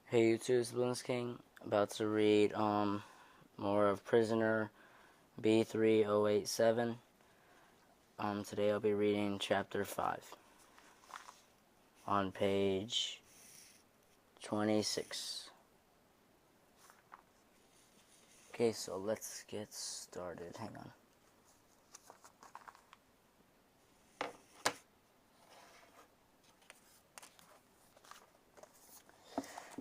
Hey YouTube, it's Balloons King. About to read more of Prisoner B-3087. Today I'll be reading chapter 5 on page 26. Okay, so let's get started. Hang on.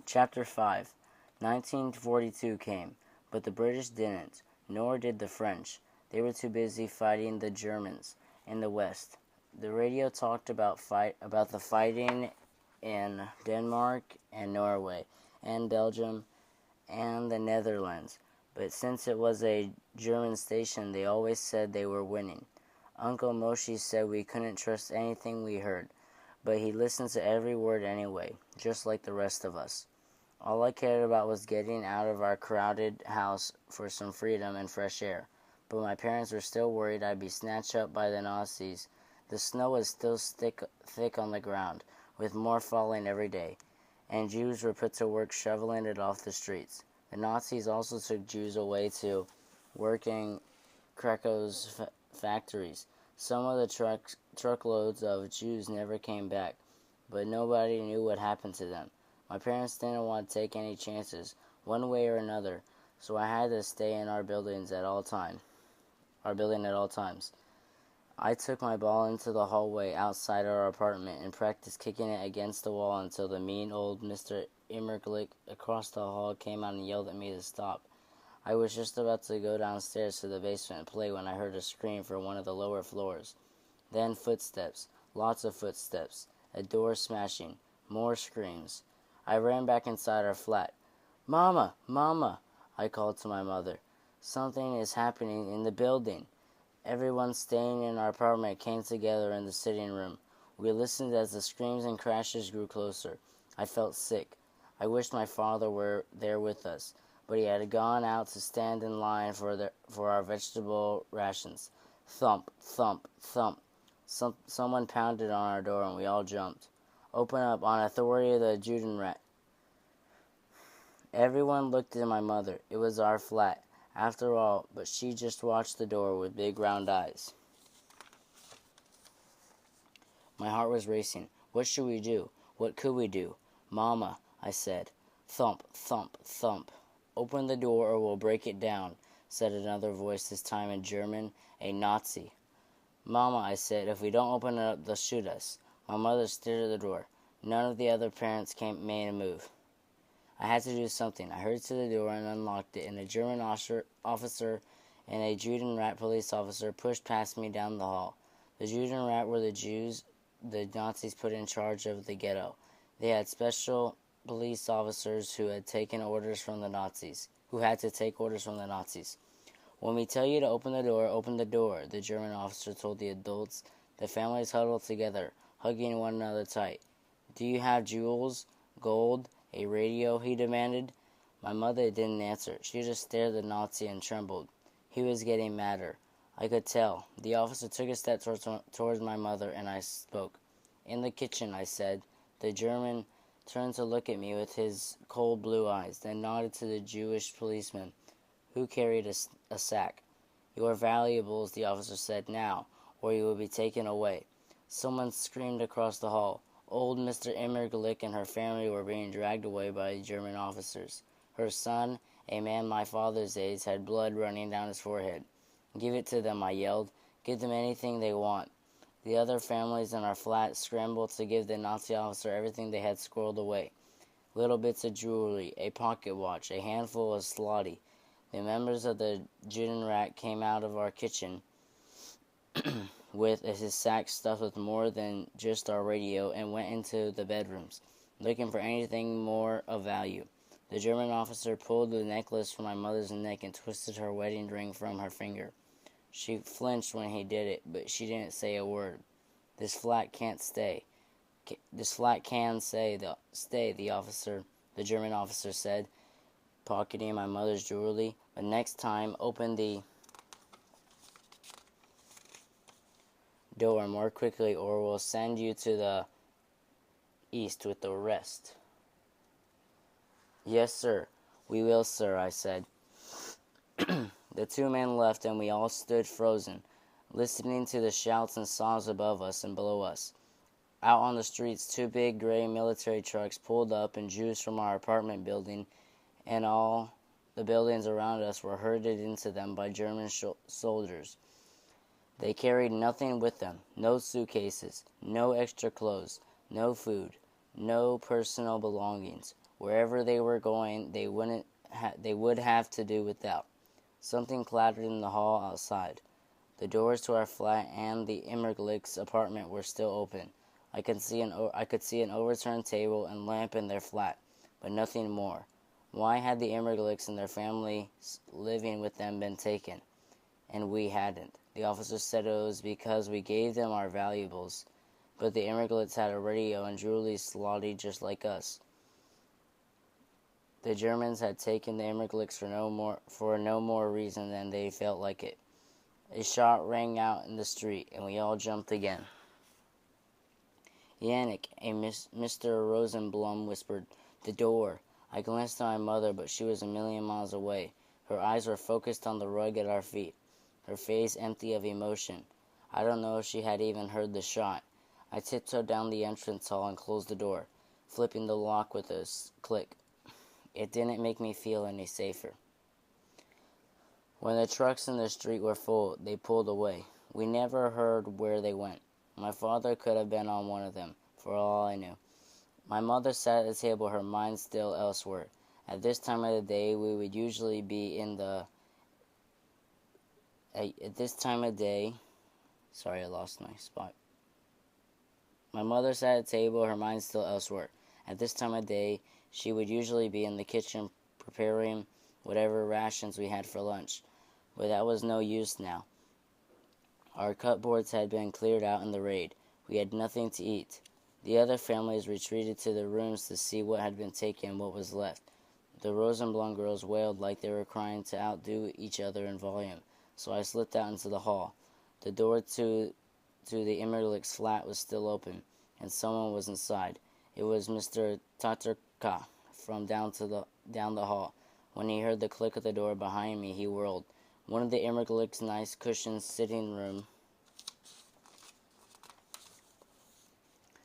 Chapter 5. 1942 came, but the British didn't, nor did the French. They were too busy fighting the Germans in the West. The radio talked about the fighting in Denmark and Norway and Belgium and the Netherlands, but since it was a German station, they always said they were winning. Uncle Moshe said we couldn't trust anything we heard, but he listened to every word anyway, just like the rest of us. All I cared about was getting out of our crowded house for some freedom and fresh air, but my parents were still worried I'd be snatched up by the Nazis. The snow was still thick on the ground, with more falling every day, and Jews were put to work shoveling it off the streets. The Nazis also took Jews away to work in Krakow's factories. Some of the truckloads of Jews never came back, but nobody knew what happened to them. My parents didn't want to take any chances, one way or another, so I had to stay in our building at all times. I took my ball into the hallway outside our apartment and practiced kicking it against the wall until the mean old Mr. Immerglick across the hall came out and yelled at me to stop. I was just about to go downstairs to the basement and play when I heard a scream from one of the lower floors. Then footsteps, lots of footsteps, a door smashing, more screams. I ran back inside our flat. "Mama! Mama!" I called to my mother. "Something is happening in the building." Everyone staying in our apartment came together in the sitting room. We listened as the screams and crashes grew closer. I felt sick. I wished my father were there with us, but he had gone out to stand in line for our vegetable rations. Thump, thump, thump. Someone pounded on our door and we all jumped. "Open up, on authority of the Judenrat." Everyone looked at my mother. It was our flat, after all, but she just watched the door with big round eyes. My heart was racing. What should we do? What could we do? "Mama," I said. Thump, thump, thump. "Open the door or we'll break it down," said another voice, this time in German, a Nazi. "Mama," I said, "if we don't open it up, they'll shoot us." My mother stared at the door. None of the other parents made a move. I had to do something. I hurried to the door and unlocked it, and a German officer and a Judenrat police officer pushed past me down the hall. The Judenrat were the Jews the Nazis put in charge of the ghetto. They had special police officers who had to take orders from the Nazis. "When we tell you to open the door," the German officer told the adults. The families huddled together, hugging one another tight. "Do you have jewels? Gold? A radio?" he demanded. My mother didn't answer. She just stared at the Nazi and trembled. He was getting madder. I could tell. The officer took a step towards my mother, and I spoke. "In the kitchen," I said. The German turned to look at me with his cold blue eyes, then nodded to the Jewish policeman, who carried a sack. "Your valuables," the officer said, "now, or you will be taken away." Someone screamed across the hall. Old Mr. Immerglick and her family were being dragged away by German officers. Her son, a man my father's age, had blood running down his forehead. "Give it to them," I yelled. "Give them anything they want." The other families in our flat scrambled to give the Nazi officer everything they had squirreled away. Little bits of jewelry, a pocket watch, a handful of zloty. The members of the Judenrat came out of our kitchen with his sack stuffed with more than just our radio and went into the bedrooms, looking for anything more of value. The German officer pulled the necklace from my mother's neck and twisted her wedding ring from her finger. She flinched when he did it, but she didn't say a word. This flat can stay, the German officer said, pocketing my mother's jewelry. "But next time, open the door more quickly or we'll send you to the east with the rest." "Yes, sir. We will, sir," I said. The two men left, and we all stood frozen, listening to the shouts and sobs above us and below us. Out on the streets, two big gray military trucks pulled up, and Jews from our apartment building and all the buildings around us were herded into them by German soldiers. They carried nothing with them, no suitcases, no extra clothes, no food, no personal belongings. Wherever they were going, they would have to do without. Something clattered in the hall outside. The doors to our flat and the Immerglick's apartment were still open. I could see an overturned table and lamp in their flat, but nothing more. Why had the Immerglicks and their family living with them been taken, and we hadn't? The officer said it was because we gave them our valuables, but the Immerglicks had a radio and jewelry slotty just like us. The Germans had taken the Immerglicks for no more reason than they felt like it. A shot rang out in the street, and we all jumped again. "Yannick," Mr. Rosenblum whispered. "The door." I glanced at my mother, but she was a million miles away. Her eyes were focused on the rug at our feet, her face empty of emotion. I don't know if she had even heard the shot. I tiptoed down the entrance hall and closed the door, flipping the lock with a click. It didn't make me feel any safer. When the trucks in the street were full, they pulled away. We never heard where they went. My father could have been on one of them, for all I knew. My mother sat at the table, her mind still elsewhere. At this time of the day, we would usually be in the... At this time of day... Sorry, I lost my spot. My mother sat at the table, her mind still elsewhere. At this time of day, she would usually be in the kitchen preparing whatever rations we had for lunch. But that was no use now. Our cupboards had been cleared out in the raid. We had nothing to eat. The other families retreated to their rooms to see what had been taken and what was left. The Rosenblum girls wailed like they were crying to outdo each other in volume, so I slipped out into the hall. The door to the Immerlich's flat was still open, and someone was inside. It was Mr. Tatarka from down the hall. When he heard the click of the door behind me, he whirled. One of the Immerlich's nice cushioned sitting room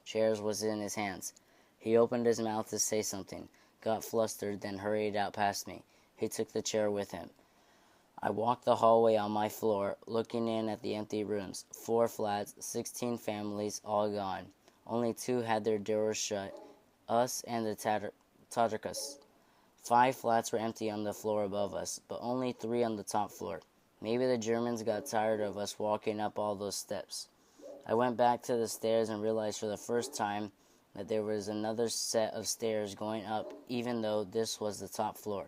chairs was in his hands. He opened his mouth to say something, got flustered, then hurried out past me. He took the chair with him. I walked the hallway on my floor, looking in at the empty rooms. 4 flats, 16 families, all gone. Only 2 had their doors shut, us and the Tatarkas. 5 flats were empty on the floor above us, but only 3 on the top floor. Maybe the Germans got tired of us walking up all those steps. I went back to the stairs and realized for the first time that there was another set of stairs going up, even though this was the top floor.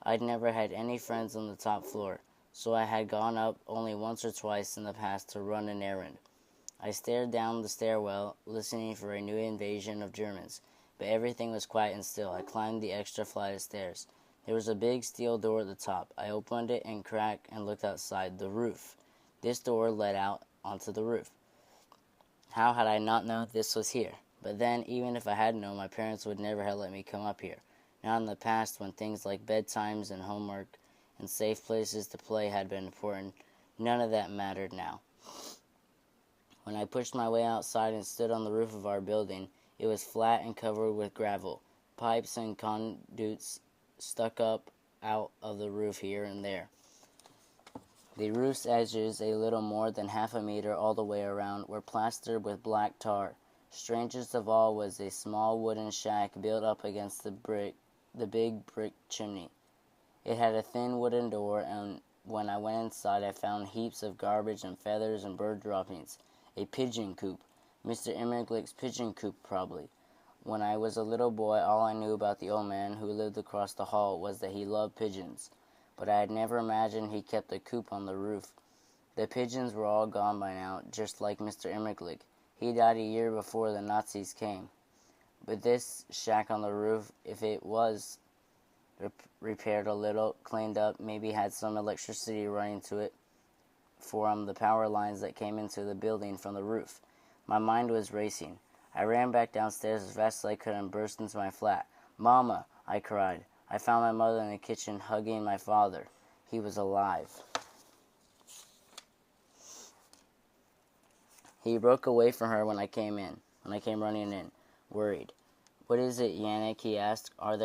I'd never had any friends on the top floor, so I had gone up only once or twice in the past to run an errand. I stared down the stairwell, listening for a new invasion of Germans, but everything was quiet and still. I climbed the extra flight of stairs. There was a big steel door at the top. I opened it and cracked and looked outside. The roof. This door led out onto the roof. How had I not known this was here? But then, even if I had known, my parents would never have let me come up here. Not in the past, when things like bedtimes and homework and safe places to play had been important. None of that mattered now. When I pushed my way outside and stood on the roof of our building, it was flat and covered with gravel. Pipes and conduits stuck up out of the roof here and there. The roof's edges, a little more than half a meter all the way around, were plastered with black tar. Strangest of all was a small wooden shack built up against the big brick chimney. It had a thin wooden door, and when I went inside, I found heaps of garbage and feathers and bird droppings. A pigeon coop. Mr. Immerglick's pigeon coop, probably. When I was a little boy, all I knew about the old man who lived across the hall was that he loved pigeons. But I had never imagined he kept a coop on the roof. The pigeons were all gone by now, just like Mr. Immerglick. He died a year before the Nazis came. But this shack on the roof, if it was repaired a little, cleaned up, maybe had some electricity running to it from the power lines that came into the building from the roof. My mind was racing. I ran back downstairs as fast as I could and burst into my flat. "Mama, I cried. I found my mother in the kitchen hugging my father. He was alive. He broke away from her when I came running in, worried. What is it, Yannick? He asked. Are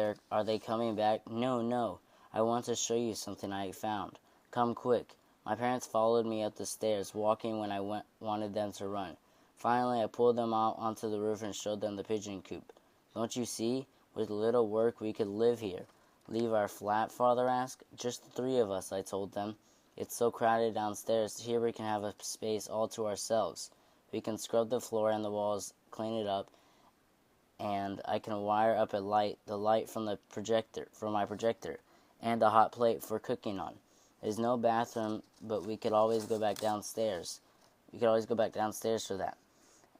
they coming back? No. I want to show you something I found. Come quick. My parents followed me up the stairs, walking when I wanted them to run. Finally, I pulled them out onto the roof and showed them the pigeon coop. Don't you see? With little work, we could live here. Leave our flat? Father asked. Just the three of us, I told them. It's so crowded downstairs. Here we can have a space all to ourselves. We can scrub the floor and the walls, clean it up, and I can wire up the light from my projector, and a hot plate for cooking on. There's no bathroom, but we could always go back downstairs. For that.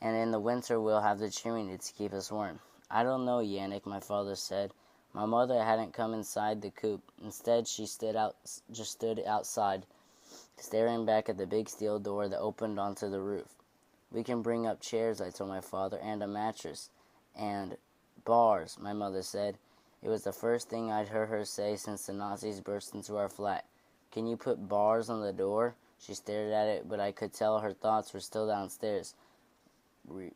And in the winter, we'll have the chimney to keep us warm. I don't know, Yannick, my father said. My mother hadn't come inside the coop. Instead, she stood outside, staring back at the big steel door that opened onto the roof. We can bring up chairs, I told my father, and a mattress. And bars, my mother said. It was the first thing I'd heard her say since the Nazis burst into our flat. Can you put bars on the door? She stared at it, but I could tell her thoughts were still downstairs,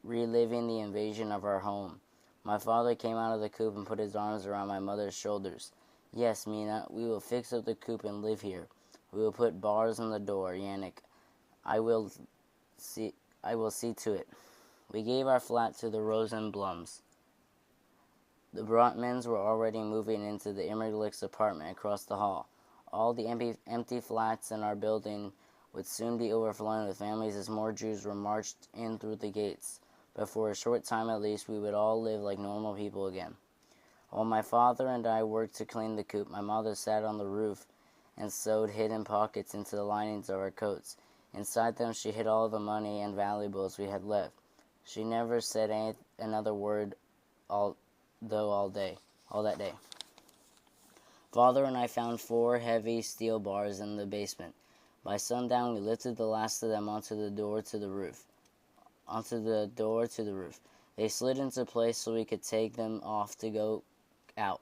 reliving the invasion of our home. My father came out of the coop and put his arms around my mother's shoulders. Yes, Mina, we will fix up the coop and live here. We will put bars on the door, Yannick. I will see to it. We gave our flat to the Rosenblums. The Brotmans were already moving into the Immerglick's apartment across the hall. All the empty flats in our building would soon be overflowing with families as more Jews were marched in through the gates. But for a short time at least, we would all live like normal people again. While my father and I worked to clean the coop, my mother sat on the roof and sewed hidden pockets into the linings of our coats. Inside them, she hid all the money and valuables we had left. She never said another word all that day. Father and I found 4 heavy steel bars in the basement. By sundown, we lifted the last of them onto the door to the roof. They slid into place so we could take them off to go out,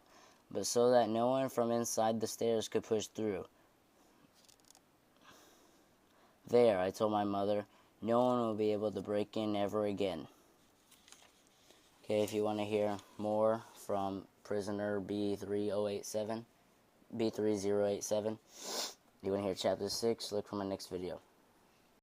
but so that no one from inside the stairs could push through. There, I told my mother, no one will be able to break in ever again. Okay, if you want to hear more from prisoner B-3087, you want to hear chapter 6, look for my next video.